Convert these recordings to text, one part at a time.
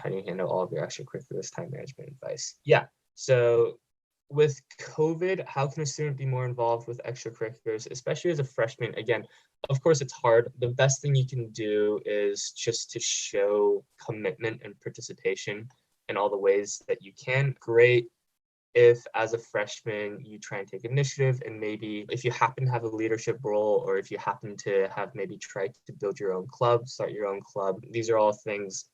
How do you handle all of your extracurriculars time management advice? Yeah. So with COVID, how can a student be more involved with extracurriculars, especially as a freshman? Again, of course, it's hard. The best thing you can do is just to show commitment and participation in all the ways that you can. Great if as a freshman you try and take initiative, and maybe if you happen to have a leadership role, or if you happen to have maybe tried to build your own club, start your own club. These are all things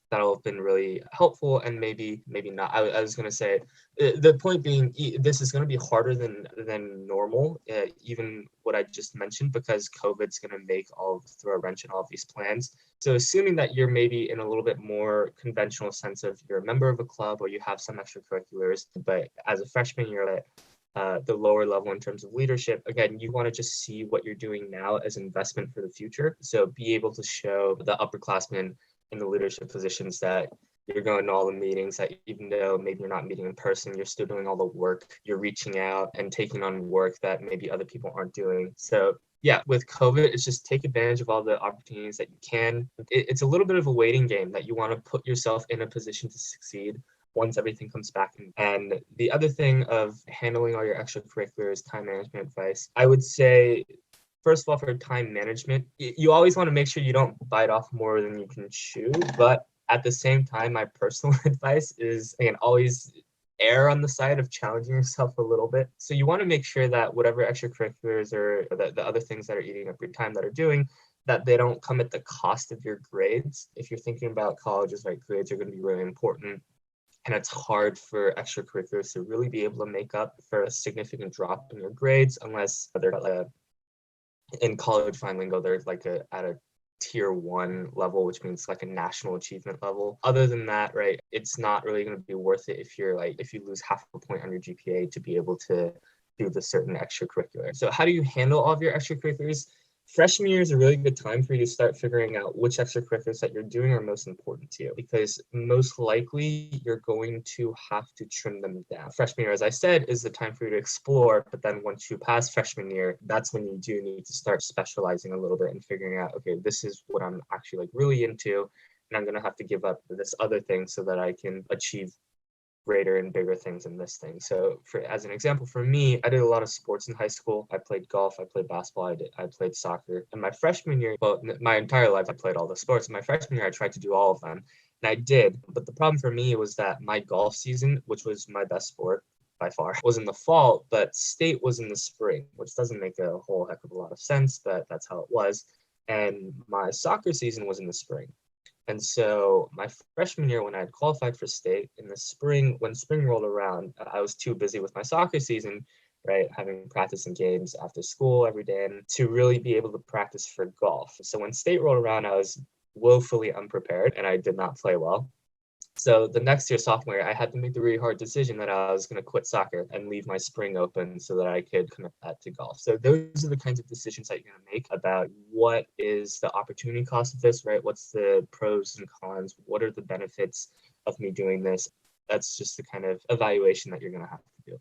that'll have been really helpful, and maybe not. I was going to say, the point being, this is going to be harder than normal, even what I just mentioned, because COVID's going to throw a wrench in all of these plans. So assuming that you're maybe in a little bit more conventional sense of you're a member of a club or you have some extracurriculars, but as a freshman you're at the lower level in terms of leadership, again, you want to just see what you're doing now as investment for the future. So be able to show the upperclassmen in the leadership positions that you're going to all the meetings, that even though maybe you're not meeting in person, you're still doing all the work, you're reaching out and taking on work that maybe other people aren't doing. So yeah, with COVID, it's just take advantage of all the opportunities that you can. It's a little bit of a waiting game that you want to put yourself in a position to succeed once everything comes back. And the other thing of handling all your extracurriculars, time management advice, I would say, first of all, for time management, you always want to make sure you don't bite off more than you can chew. But at the same time, my personal advice is, again, always err on the side of challenging yourself a little bit. So you want to make sure that whatever extracurriculars or the other things that are eating up your time that are doing, that they don't come at the cost of your grades. If you're thinking about colleges, right, grades are going to be really important. And it's hard for extracurriculars to really be able to make up for a significant drop in your grades, unless they're in CollegeVine lingo, they're like at a tier 1 level, which means like a national achievement level. Other than that, right, it's not really going to be worth it if you lose half a point on your GPA to be able to do the certain extracurricular. So how do you handle all of your extracurriculars? Freshman year is a really good time for you to start figuring out which extracurriculars that you're doing are most important to you, because most likely you're going to have to trim them down. Freshman year, as I said, is the time for you to explore, but then once you pass freshman year, that's when you do need to start specializing a little bit and figuring out, okay, this is what I'm actually like really into, and I'm going to have to give up this other thing so that I can achieve greater and bigger things in this thing. So as an example, for me, I did a lot of sports in high school. I played golf, I played basketball, I played soccer. And my freshman year, well, my entire life, I played all the sports. In my freshman year, I tried to do all of them, and I did. But the problem for me was that my golf season, which was my best sport by far, was in the fall, but state was in the spring, which doesn't make a whole heck of a lot of sense, but that's how it was. And my soccer season was in the spring. And so my freshman year, when I had qualified for state in the spring, when spring rolled around, I was too busy with my soccer season, right, having practice and games after school every day, and to really be able to practice for golf. So when state rolled around, I was woefully unprepared and I did not play well. So the next year, sophomore year, I had to make the really hard decision that I was going to quit soccer and leave my spring open so that I could commit that to golf. So those are the kinds of decisions that you're going to make about what is the opportunity cost of this, right? What's the pros and cons? What are the benefits of me doing this? That's just the kind of evaluation that you're going to have to do.